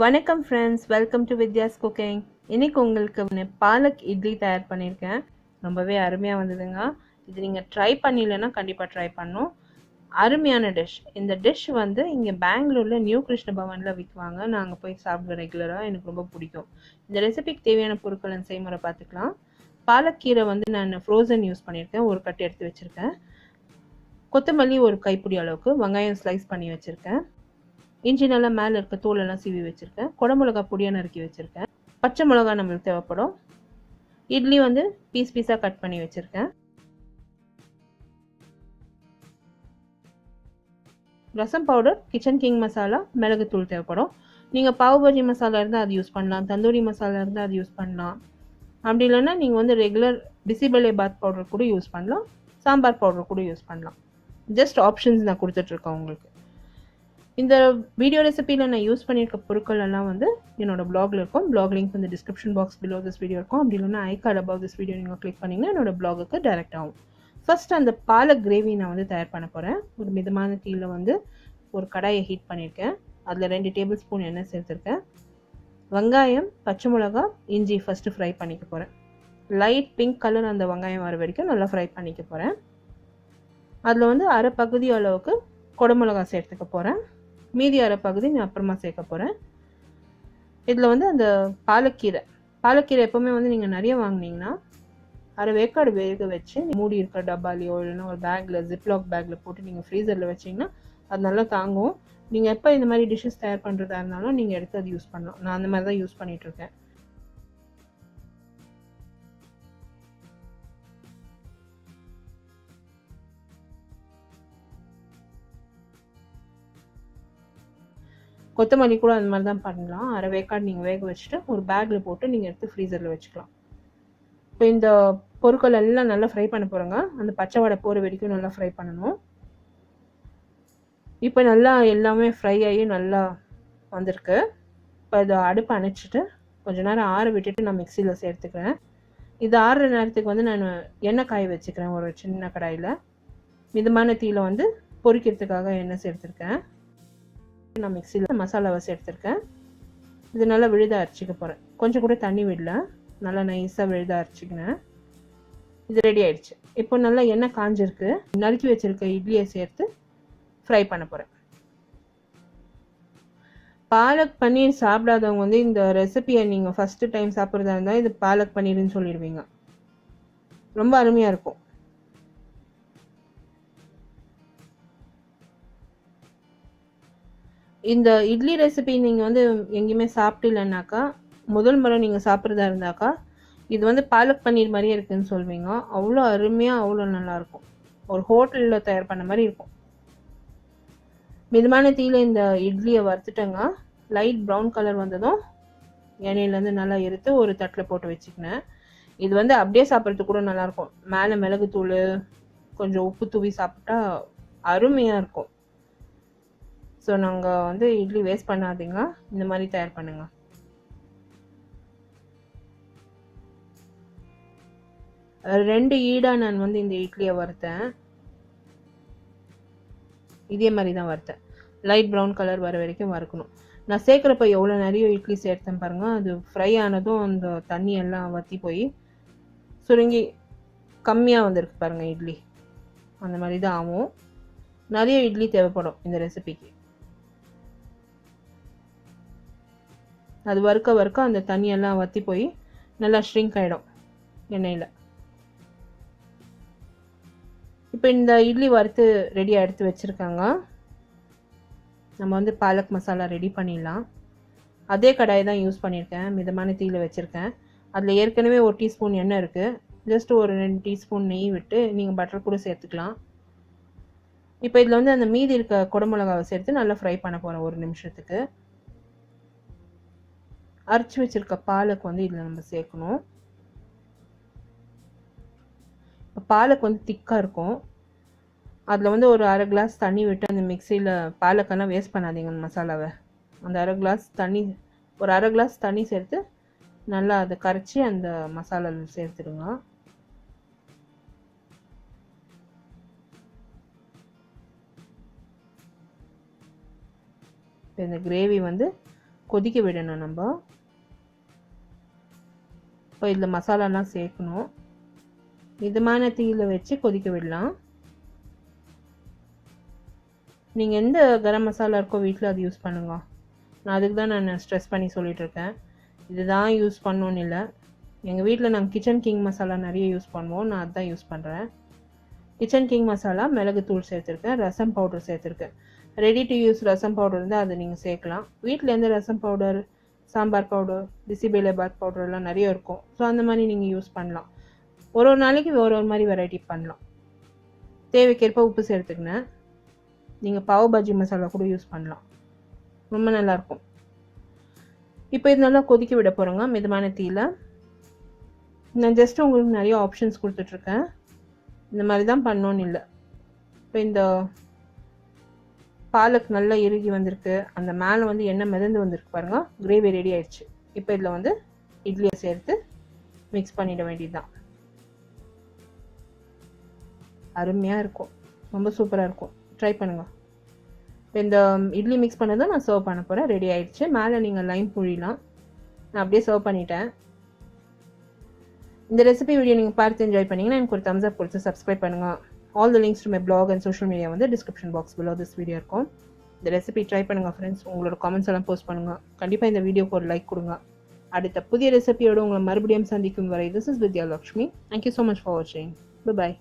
வணக்கம் friends, welcome to Vidyascooking. இன்னைக்கு உங்களுக்கு பாலக் இட்லி தயார் பண்ணியிருக்கேன். ரொம்பவே அருமையாக வந்ததுங்க. இது நீங்கள் ட்ரை பண்ணலன்னா கண்டிப்பாக ட்ரை பண்ணணும். அருமையான டிஷ். இந்த டிஷ் வந்து இங்கே பெங்களூரில் நியூ கிருஷ்ண பவனில் விற்குவாங்க. நாங்கள் போய் சாப்பிடுவோம் ரெகுலராக. எனக்கு ரொம்ப பிடிக்கும். இந்த ரெசிபிக்கு தேவையான பொருட்கள் செய்முறை பார்த்துக்கலாம். பாலக்கீரை வந்து நான் ஃப்ரோசன் யூஸ் பண்ணியிருக்கேன். ஒரு கட்டு எடுத்து வச்சுருக்கேன். கொத்தமல்லி ஒரு கைப்பிடி அளவுக்கு, வெங்காயம் ஸ்லைஸ் பண்ணி வச்சுருக்கேன். இஞ்சி நல்லா மேலே இருக்க தோலெல்லாம் சீவி வச்சுருக்கேன். குடமிளகா பொடியாக நறுக்கி வச்சுருக்கேன். பச்சை மிளகா நம்மளுக்கு தேவைப்படும். இட்லி வந்து பீஸாக கட் பண்ணி வச்சுருக்கேன். ரசம் பவுடர், கிச்சன் கிங் மசாலா, மிளகுத்தூள் தேவைப்படும். நீங்கள் பாவுபாஜி மசாலா இருந்தால் அது யூஸ் பண்ணலாம், தந்தூரி மசாலா இருந்தால் அது யூஸ் பண்ணலாம். அப்படி இல்லைன்னா நீங்கள் வந்து ரெகுலர் பிசிபெலேபாத் பவுடர் கூட யூஸ் பண்ணலாம், சாம்பார் பவுடர் கூட யூஸ் பண்ணலாம். ஜஸ்ட் ஆப்ஷன்ஸ் நான் கொடுத்துட்ருக்கேன் உங்களுக்கு. இந்த வீடியோ ரெசிபியில் நான் யூஸ் பண்ணியிருக்க பொருட்கள் எல்லாம் வந்து என்னோட பிளாகில் இருக்கும். பிளாக் லிங்க் வந்து description box below this video இருக்கும். அப்படி இல்லைன்னா ஐ கார்டு அபவ் திஸ் வீடியோ நீங்கள் கிளிக் பண்ணிங்கன்னா என்னோட பிளாகுக்கு டைரக்ட் ஆகும். ஃபர்ஸ்ட் அந்த பாலக் கிரேவி நான் வந்து தயார் பண்ண போகிறேன். ஒரு மிதமான தீயில் வந்து ஒரு கடாயை ஹீட் பண்ணியிருக்கேன். அதில் 2 டேபிள் ஸ்பூன் எண்ணெய் சேர்த்துருக்கேன். வெங்காயம், பச்சை மிளகா, இஞ்சி ஃபஸ்ட்டு ஃப்ரை பண்ணிக்க போகிறேன். லைட் பிங்க் கலர் அந்த வெங்காயம் வர வரைக்கும் நல்லா ஃப்ரை பண்ணிக்க போகிறேன். அதில் வந்து அரை பகுதி அளவுக்கு குடமிளகா சேர்த்துக்க போகிறேன். மீதி அரை பகுதி நான் அப்புறமா சேர்க்க போகிறேன். இதில் வந்து அந்த பாலக்கீரை எப்போவுமே வந்து நீங்கள் நிறைய வாங்கினீங்கன்னா அரை வேக்காடு வேக வச்சு மூடி இருக்க டப்பாலையோ இல்லைன்னா ஒரு பேக்கில் ஜிப்லாக் பேக்கில் போட்டு நீங்கள் ஃப்ரீசரில் வச்சிங்கன்னா அது நல்லா தாங்கும். நீங்கள் எப்போ இந்த மாதிரி டிஷ்ஷஸ் தயார் பண்ணுறதா இருந்தாலும் நீங்கள் எடுத்து அது யூஸ் பண்ணலாம். நான் அந்த மாதிரி தான் யூஸ் பண்ணிகிட்ருக்கேன். கொத்தமல்லி கூட அந்த மாதிரி தான் பண்ணலாம். அரை வேக்காடு நீங்கள் வேக வச்சுட்டு ஒரு பேக்கில் போட்டு நீங்கள் எடுத்து ஃப்ரீசரில் வச்சுக்கலாம். இப்போ இந்த பொருட்கள் எல்லாம் நல்லா ஃப்ரை பண்ண போகிறோங்க. அந்த பச்சை வடை போகிற வரைக்கும் நல்லா ஃப்ரை பண்ணணும். இப்போ நல்லா எல்லாமே ஃப்ரை ஆகி நல்லா வந்திருக்கு. இப்போ இதை அடுப்பை அணைச்சிட்டு கொஞ்சம் நேரம் ஆற விட்டுட்டு நான் மிக்சியில் சேர்த்துக்கிறேன். இது ஆறுற நேரத்துக்கு வந்து நான் எண்ணெய் காய வச்சுக்கிறேன். ஒரு சின்ன கடாயில் மிதமான தீயில் வந்து பொரிக்கிறதுக்காக எண்ணெய் சேர்த்துருக்கேன். நான் மிக்சியில் மசாலாவை சேர்த்துருக்கேன். இது நல்லா விழுத அரைச்சிக்க போகிறேன். கொஞ்சம் கூட தண்ணி விடல, நல்லா நைஸாக விழுத அரைச்சிக்கினேன். இது ரெடி ஆயிடுச்சு. இப்போ நல்லா எண்ணெய் காஞ்சிருக்கு. நறுக்கி வச்சிருக்க இட்லியை சேர்த்து ஃப்ரை பண்ண போகிறேன். பாலக் பன்னீர் சாப்பிடாதவங்க வந்து இந்த ரெசிபியை நீங்கள் ஃபஸ்ட்டு டைம் சாப்பிட்றதா இருந்தால் இது பாலக் பன்னீர்னு சொல்லிடுவீங்க. ரொம்ப அருமையாக இருக்கும். இந்த இட்லி ரெசிபி நீங்கள் வந்து எங்கேயுமே சாப்பிட்டு இல்லைனாக்கா, முதல் முறை நீங்கள் சாப்பிட்றதா இருந்தாக்கா இது வந்து பாலக் பன்னீர் மாதிரியே இருக்குதுன்னு சொல்வீங்க. அவ்வளோ அருமையாக, அவ்வளோ நல்லாயிருக்கும். ஒரு ஹோட்டலில் தயார் பண்ண மாதிரி இருக்கும். மிதமான தீயில் இந்த இட்லியை வறுத்துட்டேங்க. லைட் ப்ரௌன் கலர் வந்ததும் எண்ணெயிலேருந்து நல்லா எடுத்து ஒரு தட்டில் போட்டு வச்சுக்கினேன். இது வந்து அப்படியே சாப்பிட்றதுக்கு கூட நல்லாயிருக்கும். மேலே மிளகுத்தூள் கொஞ்சம் உப்பு தூவி சாப்பிட்டா அருமையாக இருக்கும். ஸோ நாங்கள் வந்து இட்லி வேஸ்ட் பண்ணாதீங்க, இந்த மாதிரி தயார் பண்ணுங்க. ரெண்டு ஈடாக நான் வந்து இந்த இட்லியை வறுத்தேன். இதே மாதிரி தான் வறுத்தேன். லைட் ப்ரௌன் கலர் வர வரைக்கும் வறுக்கணும். நான் சேர்க்குறப்ப எவ்வளோ நிறைய இட்லி சேர்த்தேன் பாருங்கள். அது ஃப்ரை ஆனதும் அந்த தண்ணி எல்லாம் வற்றி போய் சுருங்கி கம்மியாக வந்திருக்கு பாருங்கள் இட்லி. அந்த மாதிரி தான் ஆகும். நிறைய இட்லி தேவைப்படும் இந்த ரெசிபிக்கு. அது வறுக்க அந்த தண்ணியெல்லாம் வற்றி போய் நல்லா ஷ்ரிங்க் ஆகிடும் எண்ணெயில். இப்போ இந்த இட்லி வறுத்து ரெடியாக எடுத்து வச்சுருக்காங்க. நம்ம வந்து பாலக் மசாலா ரெடி பண்ணிடலாம். அதே கடாயை தான் யூஸ் பண்ணியிருக்கேன். மிதமான தீயில் வச்சுருக்கேன். அதில் ஏற்கனவே ஒரு டீஸ்பூன் எண்ணெய் இருக்குது. ஜஸ்ட் ஒரு 2 டீஸ்பூன் நெய் விட்டு நீங்கள் பட்டர் கூட சேர்த்துக்கலாம். இப்போ இதில் வந்து அந்த மீதி இருக்க குடமிளகாவை சேர்த்து நல்லா ஃப்ரை பண்ண போகிறேன் 1 நிமிஷத்துக்கு. அரைச்சி வச்சுருக்க பாலக் வந்து இதில் நம்ம சேர்க்கணும். இப்போ பாலக் வந்து திக்காக இருக்கும். அதில் வந்து ஒரு அரை கிளாஸ் தண்ணி விட்டு அந்த மிக்சியில் பாலக்கெல்லாம் வேஸ்ட் பண்ணாதீங்க. அந்த மசாலாவை அந்த அரை கிளாஸ் தண்ணி சேர்த்து நல்லா அதை கரைச்சி அந்த மசாலாவில் சேர்த்துடுங்க. இப்போ இந்த கிரேவி வந்து கொதிக்க விடணும் நம்ம. இப்போ இதில் மசாலாலாம் சேர்க்கணும். மிதமான தீயில வச்சு கொதிக்க விடலாம். நீங்கள் எந்த கரம் மசாலா இருக்கோ வீட்டில் அது யூஸ் பண்ணுங்க. நான் அதுக்கு தான் நான் ஸ்ட்ரெஸ் பண்ணி சொல்லிகிட்ருக்கேன். இதுதான் யூஸ் பண்ணணுன்னு இல்லை. எங்கள் வீட்டில் நாங்கள் கிச்சன் கிங் மசாலா நிறைய யூஸ் பண்ணுவோம். நான் அதுதான் யூஸ் பண்ணுறேன். கிச்சன் கிங் மசாலா, மிளகுத்தூள் சேர்த்துருக்கேன், ரசம் பவுடர் சேர்த்துருக்கேன். Ready to use rasam powder இருந்தால் அதை நீங்கள் சேர்க்கலாம். வீட்டில் எந்த ரசம் பவுடர், சாம்பார் பவுடர், பிசிபெலேபாத் பவுடர் எல்லாம் நிறைய இருக்கும். ஸோ அந்த மாதிரி நீங்கள் யூஸ் பண்ணலாம். ஒரு நாளைக்கு ஒரு மாதிரி வெரைட்டி பண்ணலாம். தேவைக்கேற்ப உப்பு சேர்த்துக்கினேன். நீங்கள் பாவ் பாஜி மசாலா கூட யூஸ் பண்ணலாம். ரொம்ப நல்லாயிருக்கும். இப்போ இது நல்லா கொதிக்க விட போகிறோங்க மிதமான தீயில். நான் ஜஸ்ட் உங்களுக்கு நிறைய ஆப்ஷன்ஸ் கொடுத்துட்ருக்கேன். இந்த மாதிரி தான் பண்ணோன்னு இல்லை. இப்போ இந்த பாலக் நல்லா இறுகி வந்திருக்கு. அந்த மேலே வந்து எண்ணெய் மிதந்து வந்திருக்கு பாருங்கள். கிரேவி ரெடி ஆயிடுச்சு. இப்போ இதில் வந்து இட்லியை சேர்த்து மிக்ஸ் பண்ணிட வேண்டியது தான். அருமையாக இருக்கும். ரொம்ப சூப்பராக இருக்கும். ட்ரை பண்ணுங்கள். இப்போ இந்த இட்லி மிக்ஸ் பண்ணதான் நான் சர்வ் பண்ண போகிறேன். ரெடி ஆயிடுச்சு. மேலே நீங்கள் லைம் புழியலாம். நான் அப்படியே சர்வ் பண்ணிட்டேன். இந்த ரெசிபி வீடியோ நீங்கள் பார்த்து என்ஜாய் பண்ணிங்கன்னா எனக்கு ஒரு thumbs up கொடுத்து சப்ஸ்கிரைப் பண்ணுங்கள். All the links to my blog and social media வந்து description box below this video இருக்கும். இந்த ரெசிபி ட்ரை பண்ணுங்கள் ஃப்ரெண்ட்ஸ். உங்களோட கமெண்ட்ஸ் எல்லாம் போஸ்ட் பண்ணுங்கள். கண்டிப்பாக இந்த வீடியோக்கு ஒரு லைக் கொடுங்க. அடுத்த புதிய ரெசிபியோடு உங்களை மறுபடியும் சந்திக்கும் வரை this is Vidyalakshmi. Thank you so much for watching. Bye bye.